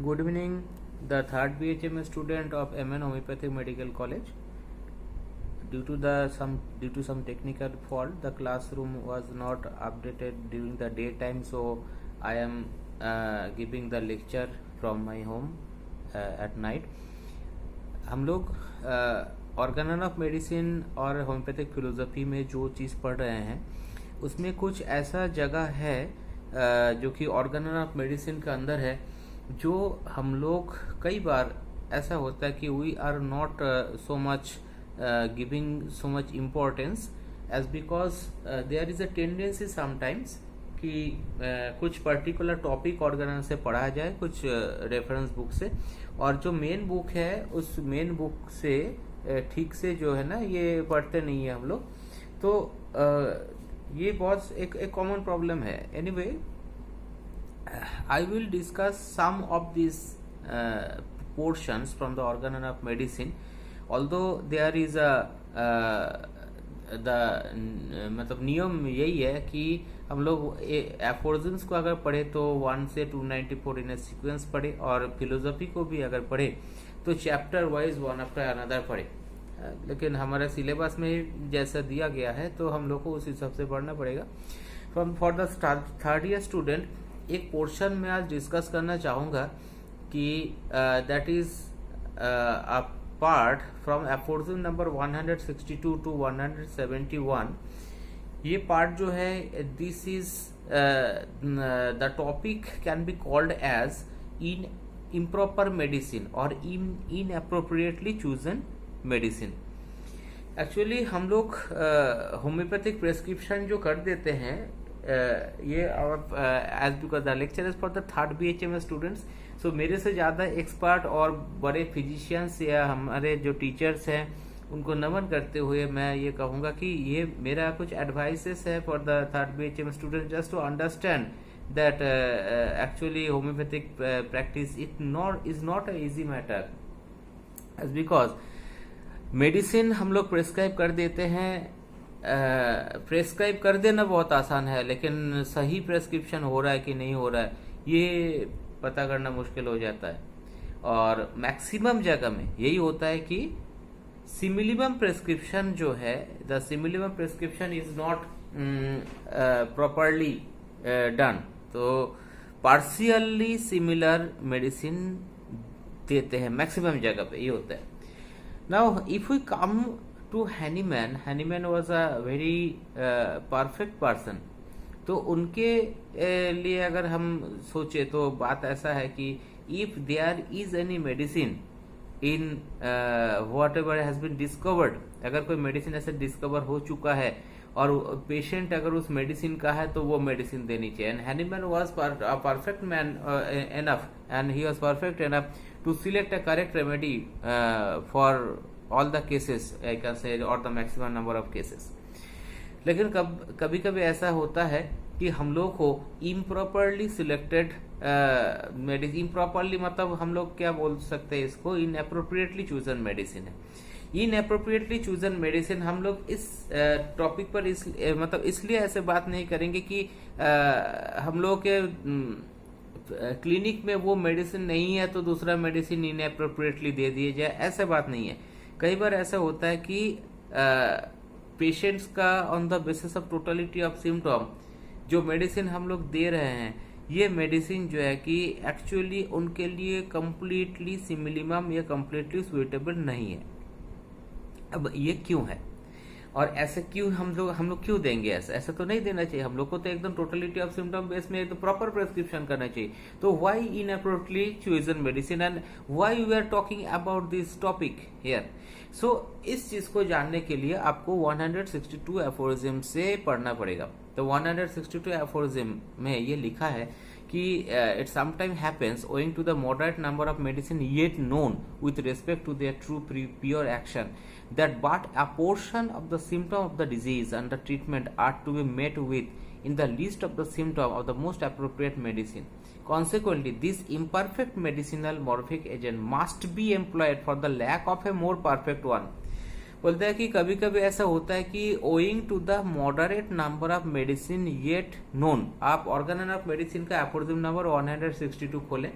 Good evening, the third BHM student of MN Homeopathic Medical College. Due to some technical fault, the classroom was not updated during the daytime, so I am giving the lecture from my home at night. हम लोग Organon of medicine और homeopathic philosophy में जो चीज़ पढ़ रहे हैं उसमें कुछ ऐसा जगह है जो कि ऑर्गेनन ऑफ मेडिसिन के अंदर है, जो हम लोग कई बार ऐसा होता है कि we are not so much giving so much importance as because there is a tendency sometimes कि कुछ पर्टिकुलर टॉपिक ऑर्गेनन से पढ़ा जाए कुछ रेफरेंस बुक से, और जो मेन बुक है उस मेन बुक से ठीक से जो है ना ये पढ़ते नहीं है हम लोग, तो ये बहुत एक कॉमन प्रॉब्लम है. Anyway, I will discuss some of these portions from the organon of medicine. Although there is मतलब नियम यही है कि हम लोग एफोरिज्म्स को अगर पढ़े तो 1 से 294 इन सीक्वेंस पढ़े, और फिलोसफी को भी अगर पढ़े तो chapter wise one after another पढ़े. लेकिन हमारे सिलेबस में जैसा दिया गया है तो हम लोग को उस हिसाब से पढ़ना पड़ेगा. For the third year student एक पोर्शन में आज डिस्कस करना चाहूँगा कि that is a part from aphorism number 162 to 171. ये पार्ट जो है this is the topic can be called as in improper medicine और inappropriately chosen medicine. Actually हम लोग होम्योपैथिक प्रेस्क्रिप्शन जो कर देते हैं ये as because the lecture is for the third BHM students, so मेरे से ज़्यादा एक्सपर्ट और बड़े फिजिशियंस या हमारे जो टीचर्स हैं उनको नमन करते हुए मैं ये कहूँगा कि ये मेरा कुछ एडवाइसेस है for the third BHM student just to understand that actually homeopathic practice is not a easy matter, as because medicine हम लोग प्रेस्क्राइब कर देते हैं. प्रेस्क्राइब कर देना बहुत आसान है, लेकिन सही प्रेस्क्रिप्शन हो रहा है कि नहीं हो रहा है ये पता करना मुश्किल हो जाता है. और मैक्सिमम जगह में यही होता है कि सिमिलिमम प्रेस्क्रिप्शन जो है, the similimum prescription is not properly done, तो पार्शियली सिमिलर मेडिसिन देते हैं मैक्सिमम जगह पे, ये होता है. Now if we come to Hahnemann was a very perfect person. तो उनके लिए अगर हम सोचे तो बात ऐसा है कि if there is any medicine in whatever has been discovered, अगर कोई मेडिसिन ऐसे डिस्कवर हो चुका है और पेशेंट अगर उस मेडिसिन का है तो वो मेडिसिन देनी चाहिए. And Hahnemann was a perfect man enough, and he was perfect enough to select a correct remedy for all the cases, I can say, or the maximum number of cases. लेकिन कभी कभी ऐसा होता है कि हम लोग को इम्प्रॉपरली सिलेक्टेड मेडिसिन, इम्प्रॉपरली मतलब हम लोग क्या बोल सकते हैं इसको, इन अप्रोप्रिएटली चूजन मेडिसिन है. इन अप्रोप्रिएटली चूजन मेडिसिन हम लोग इस टॉपिक पर मतलब इसलिए ऐसे बात नहीं करेंगे कि हम लोग के क्लिनिक में वो मेडिसिन नहीं है तो दूसरा मेडिसिन इन अप्रोप्रिएटली दे दिए जाए, ऐसा बात नहीं है. कई बार ऐसा होता है कि पेशेंट्स का on the basis of totality of symptom जो मेडिसिन हम लोग दे रहे हैं, ये मेडिसिन जो है कि एक्चुअली उनके लिए कंप्लीटली सिमिलिमम या कंप्लीटली सुइटेबल नहीं है. अब ये क्यों है और ऐसे क्यों हम लोग क्यों देंगे? ऐसा तो नहीं देना चाहिए. हम लोग को तो एकदम टोटलिटी ऑफ सिम्टम बेस में एकदम प्रॉपर प्रेस्क्रिप्शन करना चाहिए. तो why inappropriately chosen medicine and why we are talking about this topic here? So इस चीज को जानने के लिए आपको 162 एफोरिज्म से पढ़ना पड़ेगा. तो 162 एफोरिज्म में ये लिखा है कि it sometimes happens owing to the moderate number of medicine yet known with respect to their true pure action, that but a portion of the symptom of the disease and the treatment are to be met with in the list of the symptom of the most appropriate medicine. Consequently, this imperfect medicinal morphic agent must be employed for the lack of a more perfect one. बोलते हैं कि कभी कभी ऐसा होता है कि owing to the moderate number of medicine yet known, आप ऑर्गन ऑफ मेडिसिन का एफोर्डेबल नंबर 162 खोलें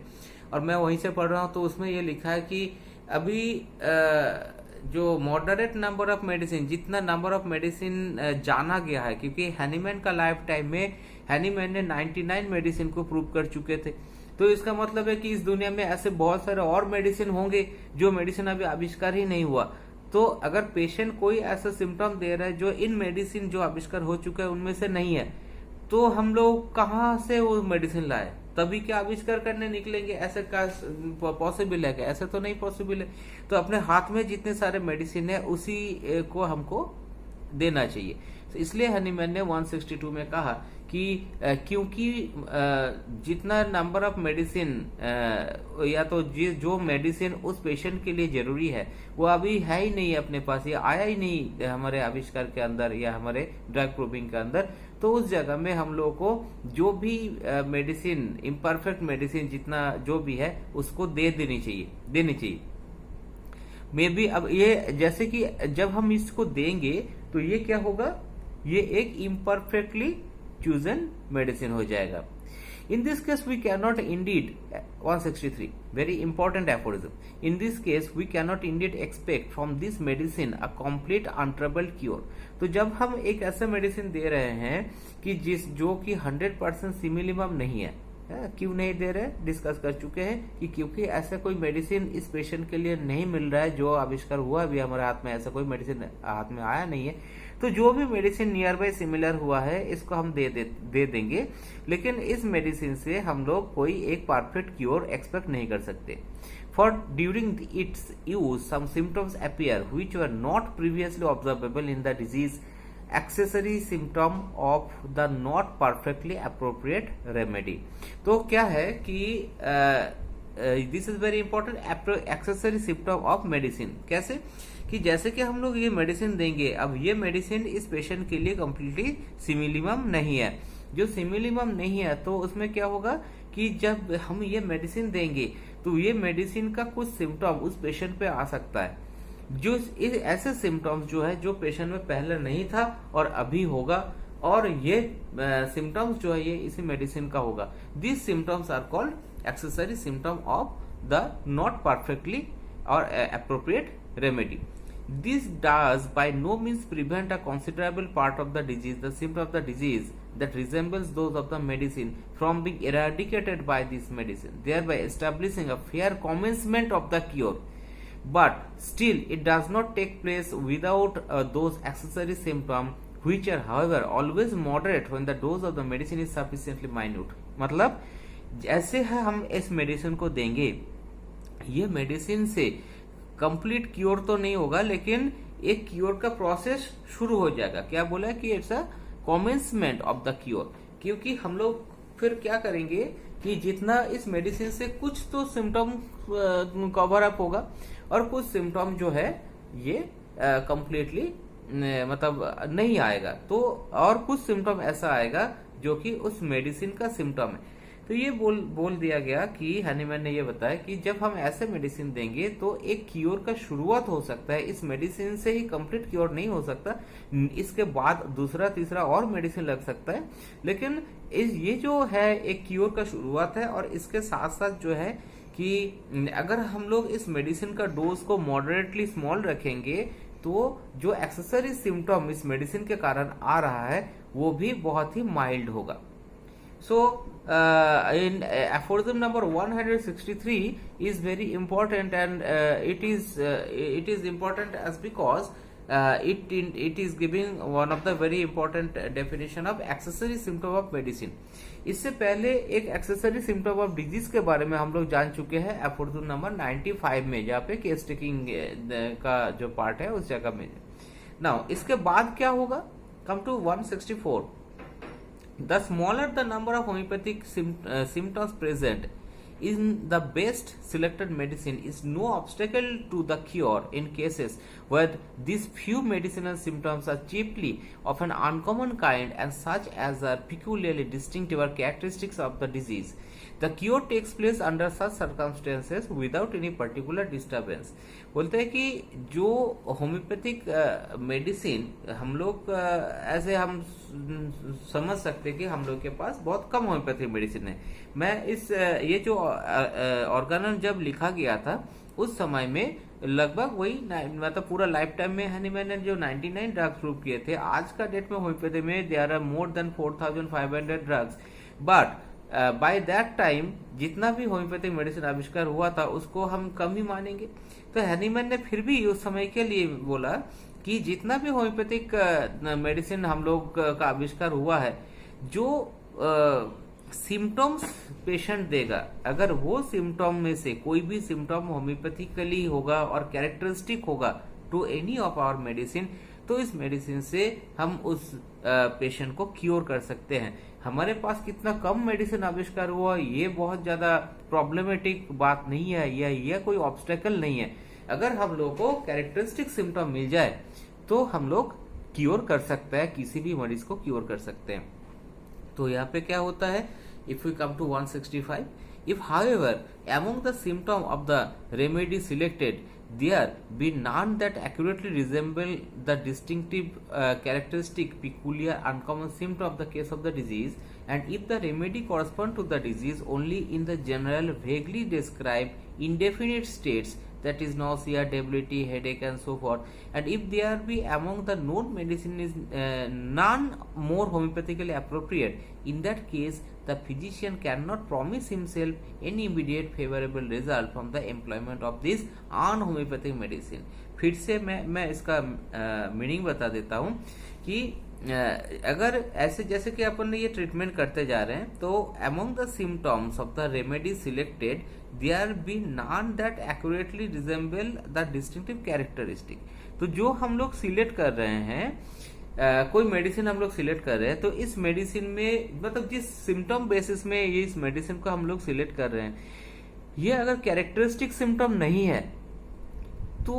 और मैं वहीं से पढ़ रहा हूं, तो उसमें ये लिखा है कि अभी जो मॉडरेट नंबर ऑफ मेडिसिन, जितना नंबर ऑफ मेडिसिन जाना गया है, क्योंकि हैनीमैन का लाइफ टाइम में हैनीमैन ने 99 मेडिसिन को प्रूव कर चुके थे, तो इसका मतलब है कि इस दुनिया में ऐसे बहुत सारे और मेडिसिन होंगे जो मेडिसिन अभी आविष्कार ही नहीं हुआ। तो अगर पेशेंट कोई ऐसा सिम्टम दे रहा है जो इन मेडिसिन जो आविष्कार हो चुका है उनमें से नहीं है, तो हम लोग कहाँ से वो मेडिसिन लाए, तभी क्या आविष्कार करने निकलेंगे? ऐसे का पॉसिबल है क्या? ऐसे तो नहीं पॉसिबल है। तो अपने हाथ में जितने सारे मेडिसिन है उसी को हमको देना चाहिए। तो इसलिए हनीमैन ने 162 में कहा कि क्योंकि जितना नंबर ऑफ मेडिसिन या तो जो मेडिसिन उस पेशेंट के लिए जरूरी है वो अभी है ही नहीं अपने पास, या आया ही नहीं हमारे आविष्कार के अंदर या हमारे ड्रग प्रूविंग के अंदर, तो उस जगह में हम लोगों को जो भी मेडिसिन, इम्परफेक्ट मेडिसिन जितना जो भी है उसको देनी चाहिए। मे बी अब ये जैसे कि जब हम इसको देंगे तो ये क्या होगा, ये एक इम्परफेक्टली chosen medicine हो जाएगा। In this case we cannot indeed 163 very important aphorism. In this case we cannot indeed expect from this medicine a complete untroubled cure. तो जब हम एक ऐसा मेडिसिन दे रहे हैं कि जो कि 100% सिमिलिमम नहीं है, क्यों नहीं दे रहे, डिस्कस कर चुके हैं कि क्योंकि ऐसा कोई मेडिसिन इस पेशेंट के लिए नहीं मिल रहा है जो आविष्कार हुआ, अभी हमारे हाथ में ऐसा कोई मेडिसिन हाथ में आया नहीं है। तो जो भी मेडिसिन नियर बाय सिमिलर हुआ है इसको हम दे देंगे, लेकिन इस मेडिसिन से हम लोग कोई एक परफेक्ट क्योर एक्सपेक्ट नहीं कर सकते। For during its use some symptoms appear which were not previously observable in the disease, accessory symptom of the not perfectly appropriate remedy. तो क्या है कि this is very important, accessory symptom of medicine. कैसे कि जैसे कि हम लोग ये मेडिसिन देंगे, अब ये मेडिसिन इस पेशेंट के लिए कम्प्लीटली सिमिलिमम नहीं है। जो सिमिलिमम नहीं है तो उसमें क्या होगा कि जब हम ये मेडिसिन देंगे तो ये मेडिसिन का कुछ सिम्टम उस पेशेंट पे आ सकता है, जो ऐसे सिम्टम्स जो है जो पेशेंट में पहले नहीं था और अभी होगा, और ये सिम्टम्स जो है ये इसी मेडिसिन का होगा। This symptoms are called accessory symptom of the not perfectly और appropriate remedy. This does by no means prevent a considerable part of the disease, the symptom of the disease that resembles those of the medicine from being eradicated by this medicine, thereby establishing a fair commencement of the cure. But still, it does not take place without those accessory symptoms, which are, however, always moderate when the dose of the medicine is sufficiently minute. मतलब जैसे है हम इस medicine को देंगे, ये medicine से complete cure तो नहीं होगा, लेकिन एक क्योर का प्रोसेस शुरू हो जाएगा। क्या बोला है कि it's a commencement of the cure, क्योंकि हम लोग फिर क्या करेंगे कि जितना इस मेडिसिन से कुछ तो सिम्टम कवर अप होगा और कुछ सिम्टम जो है ये कंप्लीटली मतलब नहीं आएगा, तो और कुछ सिम्टम ऐसा आएगा जो कि उस मेडिसिन का सिम्टम है। तो ये बोल दिया गया कि हनीमैन ने ये बताया कि जब हम ऐसे मेडिसिन देंगे तो एक क्योर का शुरुआत हो सकता है, इस मेडिसिन से ही कंप्लीट क्योर नहीं हो सकता, इसके बाद दूसरा तीसरा और मेडिसिन लग सकता है, लेकिन ये जो है एक क्योर का शुरुआत है। और इसके साथ साथ जो है कि अगर हम लोग इस मेडिसिन का डोज को मॉडरेटली स्मॉल रखेंगे तो जो एक्सेसरी सिम्टम इस मेडिसिन के कारण आ रहा है वो भी बहुत ही माइल्ड होगा। So in aphorism number 163 is very important, and it is important as because it is giving one of the very important definition of accessory symptom of medicine. इससे पहले एक एक्सेसरी सिम्टम ऑफ डिजीज के बारे में हम लोग जान चुके हैं एफोर्डिज्म नंबर 95 में, जहाँ पे केस टेकिंग का जो पार्ट है उस जगह में। नाउ इसके बाद क्या होगा, come to 164। The smaller the number of homeopathic symptoms present in the best selected medicine is no obstacle to the cure in cases where these few medicinal symptoms are chiefly of an uncommon kind and such as are peculiarly distinctive or characteristics of the disease. The cure takes place under such circumstances without any particular disturbance. बोलते हैं कि जो homeopathic medicine हम लोग ऐसे हम समझ सकते हैं कि हम लोग के पास बहुत कम होम्योपैथिक मेडिसिन है। मैं इस ये जो ऑर्गेनम जब लिखा गया था उस समय में लगभग वही मतलब पूरा लाइफ टाइम में हनीमैन ने जो 99 ड्रग्स प्रूव किए थे, आज का डेट में होम्योपैथी में there are more than 4500 drugs. But by that time जितना भी होम्योपैथिक मेडिसिन आविष्कार हुआ था उसको हम कम ही मानेंगे। तो हनीमैन ने फिर भी उस समय के लिए बोला कि जितना भी होम्योपैथिक मेडिसिन हम लोग का आविष्कार हुआ है, जो सिम्टम्स पेशेंट देगा, अगर वो सिम्टम में से कोई भी सिम्टम होम्योपैथिकली होगा और कैरेक्टरिस्टिक होगा to any of our medicine, तो इस मेडिसिन से हम उस पेशेंट को क्योर कर सकते हैं। हमारे पास कितना कम मेडिसिन आविष्कार हुआ ये बहुत ज्यादा प्रॉब्लमेटिक बात नहीं है, यह कोई ऑब्स्टेकल नहीं है। अगर हम लोग को कैरेक्टरिस्टिक सिम्टम मिल जाए तो हम लोग क्योर कर सकते हैं, किसी भी मरीज को क्योर कर सकते हैं। तो यहाँ पे क्या होता है, if we come to 165, if however among the symptom of the remedy selected there be none that accurately resemble the distinctive characteristic peculiar uncommon symptom of the case of the disease, and if the remedy correspond to the disease only in the general vaguely described indefinite states, that is nausea, debility, headache and so forth, and if there be among the known medicine is none more homeopathically appropriate, in that case the physician cannot promise himself any immediate favorable result from the employment of this unhomeopathic medicine। फिर से मैं इसका meaning बता देता हूँ कि अगर ऐसे जैसे कि अपन ने ये ट्रीटमेंट करते जा रहे हैं, तो among the symptoms of the remedy selected there be none that accurately resemble the distinctive characteristic. तो जो हम लोग सिलेक्ट कर रहे हैं, कोई मेडिसिन हम लोग सिलेक्ट कर रहे हैं, तो इस मेडिसिन में मतलब जिस सिम्टम बेसिस में ये इस मेडिसिन को हम लोग सिलेक्ट कर रहे हैं, ये अगर कैरेक्टरिस्टिक सिम्टम नहीं है तो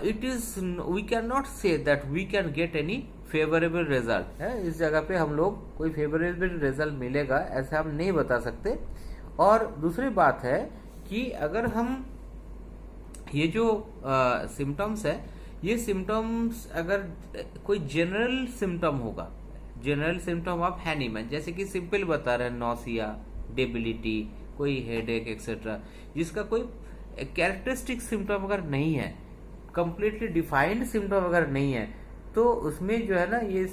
it is we can not say that we can get any favourable result है। इस जगह पे हम लोग कोई फेवरेबल रिजल्ट मिलेगा ऐसा हम नहीं बता सकते। और दूसरी बात है कि अगर हम ये जो सिम्टम्स है, ये सिम्टम्स अगर कोई जनरल सिम्टम होगा, जनरल सिम्टम ऑफ हैनीमैन, जैसे कि सिंपल बता रहे हैं नॉसिया, डेबिलिटी, कोई हेडेक एक्सेट्रा, जिसका कोई कैरेक्टरिस्टिक सिम्टम अगर नहीं है, कंप्लीटली डिफाइंड सिम्टम अगर नहीं है, तो उसमें जो है ना ये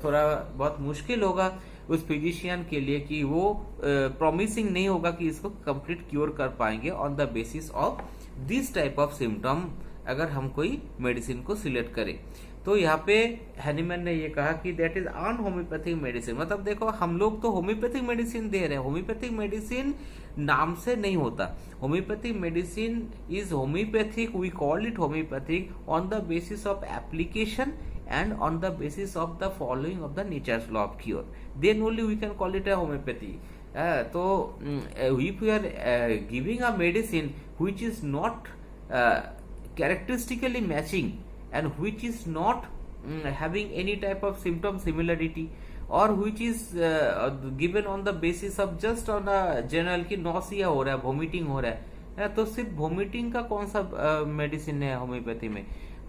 थोड़ा बहुत मुश्किल होगा उस फिजिशियन के लिए कि वो प्रॉमिसिंग नहीं होगा कि इसको कंप्लीट क्योर कर पाएंगे on the basis of this type of symptom अगर हम कोई मेडिसिन को सिलेक्ट करें। तो यहाँ पे हैनीमैन ने ये कहा कि that is unhomeopathic medicine. मतलब देखो हम लोग तो होम्योपैथिक मेडिसिन दे रहे हैं, होम्योपैथिक मेडिसिन नाम से नहीं होता। Homeopathic medicine is homeopathic, we call it homeopathic on the basis of application and on the basis of the following of the nature's law of cure, then only we can call it a homeopathy। तो if we are giving a medicine which is not characteristically matching and which is not having any type of symptom similarity or which is given on the basis of just on a general कि nausea हो रहा है, vomiting हो रहा है, तो सिर्फ vomiting का कौन सा मेडिसिन है होम्योपैथी में?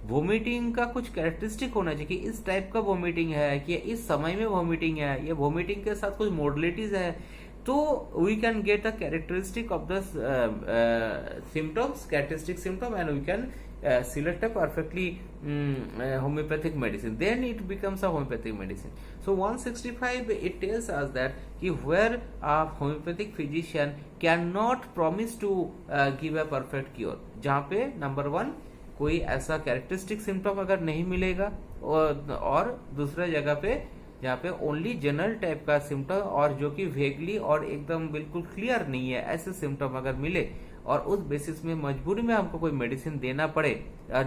वोमिटिंग का कुछ कैरेक्टरिस्टिक होना चाहिए कि इस टाइप का वोमिटिंग है, कि इस समय में वोमिटिंग है, या वोमिटिंग के साथ कुछ मॉडलिटीज है, तो we can get a characteristic of the symptoms, characteristic symptom, and we can select a perfectly homeopathic medicine, then it becomes a homeopathic medicine। So 165 it tells us that कि where a homeopathic physician cannot promise to give a perfect cure, जहाँ पे number 1 कोई ऐसा characteristic symptom अगर नहीं मिलेगा, और दूसरा जगह पे जहाँ पे ओनली जनरल टाइप का सिम्टम और जो कि वेगली और एकदम बिल्कुल क्लियर नहीं है, ऐसे सिम्टम अगर मिले और उस बेसिस में मजबूरी में हमको कोई मेडिसिन देना पड़े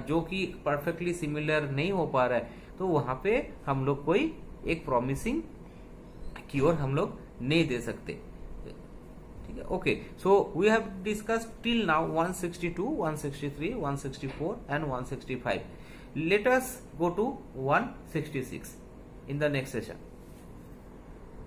जो कि परफेक्टली सिमिलर नहीं हो पा रहा है, तो वहां पे हम लोग कोई एक प्रॉमिसिंग क्योर हम लोग नहीं दे सकते। ठीक है, okay. So we have discussed till now 162, 163, 164 and 165। Let us go to 166 in the next session।